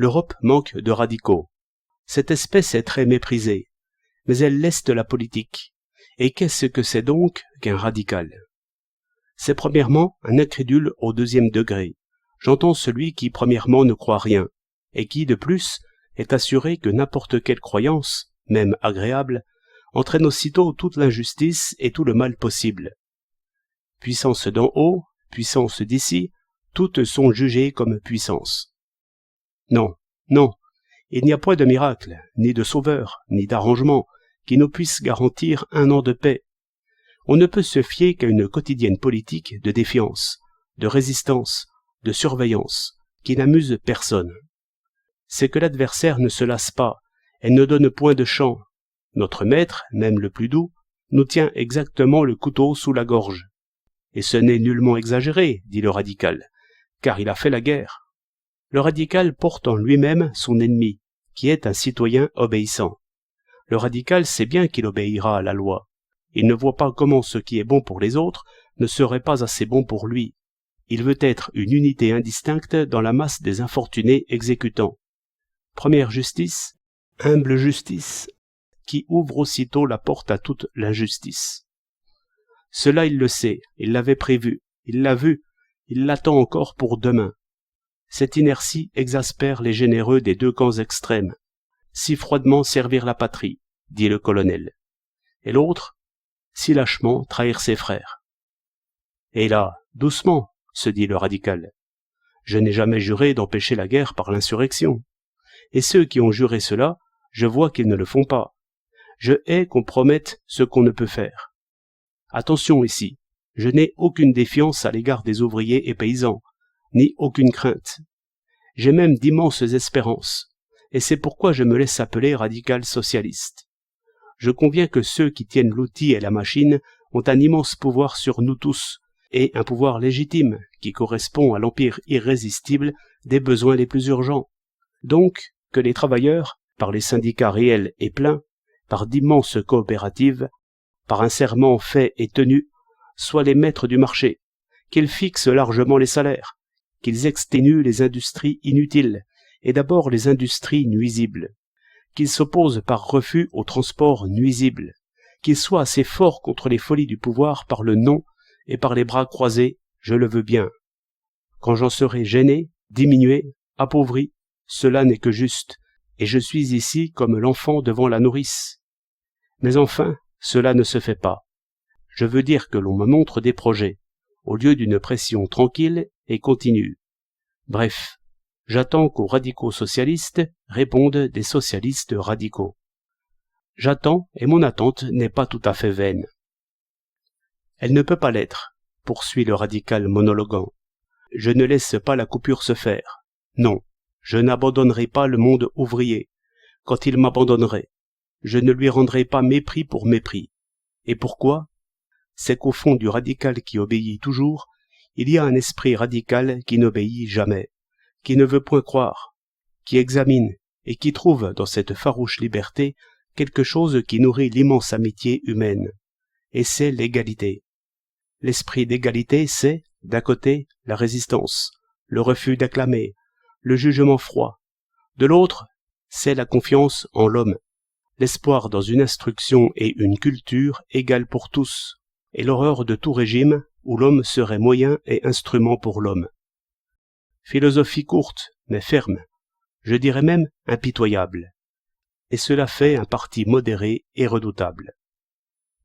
L'Europe manque de radicaux. Cette espèce est très méprisée, mais elle leste la politique. Et qu'est-ce que c'est donc qu'un radical? C'est premièrement un incrédule au deuxième degré. J'entends celui qui premièrement ne croit rien, et qui, de plus, est assuré que n'importe quelle croyance, même agréable, entraîne aussitôt toute l'injustice et tout le mal possible. Puissance d'en haut, puissance d'ici, toutes sont jugées comme puissance. Non, non, il n'y a point de miracle, ni de sauveur, ni d'arrangement, qui nous puisse garantir un an de paix. On ne peut se fier qu'à une quotidienne politique de défiance, de résistance, de surveillance, qui n'amuse personne. C'est que l'adversaire ne se lasse pas, et ne donne point de champ. Notre maître, même le plus doux, nous tient exactement le couteau sous la gorge. Et ce n'est nullement exagéré, dit le radical, car il a fait la guerre. Le radical porte en lui-même son ennemi, qui est un citoyen obéissant. Le radical sait bien qu'il obéira à la loi. Il ne voit pas comment ce qui est bon pour les autres ne serait pas assez bon pour lui. Il veut être une unité indistincte dans la masse des infortunés exécutants. Première justice, humble justice, qui ouvre aussitôt la porte à toute l'injustice. Cela il le sait, il l'avait prévu, il l'a vu, il l'attend encore pour demain. Cette inertie exaspère les généreux des deux camps extrêmes. Si froidement servir la patrie, dit le colonel. Et l'autre, si lâchement trahir ses frères. Et là, doucement, se dit le radical. Je n'ai jamais juré d'empêcher la guerre par l'insurrection. Et ceux qui ont juré cela, je vois qu'ils ne le font pas. Je hais qu'on promette ce qu'on ne peut faire. Attention ici, je n'ai aucune défiance à l'égard des ouvriers et paysans, ni aucune crainte. J'ai même d'immenses espérances, et c'est pourquoi je me laisse appeler radical socialiste. Je conviens que ceux qui tiennent l'outil et la machine ont un immense pouvoir sur nous tous, et un pouvoir légitime qui correspond à l'empire irrésistible des besoins les plus urgents. Donc, que les travailleurs, par les syndicats réels et pleins, par d'immenses coopératives, par un serment fait et tenu, soient les maîtres du marché, qu'ils fixent largement les salaires, qu'ils exténuent les industries inutiles, et d'abord les industries nuisibles, qu'ils s'opposent par refus aux transports nuisibles, qu'ils soient assez forts contre les folies du pouvoir par le non et par les bras croisés, je le veux bien. Quand j'en serai gêné, diminué, appauvri, cela n'est que juste, et je suis ici comme l'enfant devant la nourrice. Mais enfin, cela ne se fait pas. Je veux dire que l'on me montre des projets, au lieu d'une pression tranquille et continue. Bref, j'attends qu'aux radicaux socialistes répondent des socialistes radicaux. J'attends, et mon attente n'est pas tout à fait vaine. Elle ne peut pas l'être, poursuit le radical monologuant. Je ne laisse pas la coupure se faire. Non, je n'abandonnerai pas le monde ouvrier. Quand il m'abandonnerait, je ne lui rendrai pas mépris pour mépris. Et pourquoi? C'est qu'au fond du radical qui obéit toujours, il y a un esprit radical qui n'obéit jamais, qui ne veut point croire, qui examine et qui trouve dans cette farouche liberté quelque chose qui nourrit l'immense amitié humaine, et c'est l'égalité. L'esprit d'égalité, c'est, d'un côté, la résistance, le refus d'acclamer, le jugement froid. De l'autre, c'est la confiance en l'homme, l'espoir dans une instruction et une culture égales pour tous, et l'horreur de tout régime où l'homme serait moyen et instrument pour l'homme. Philosophie courte, mais ferme, je dirais même impitoyable, et cela fait un parti modéré et redoutable.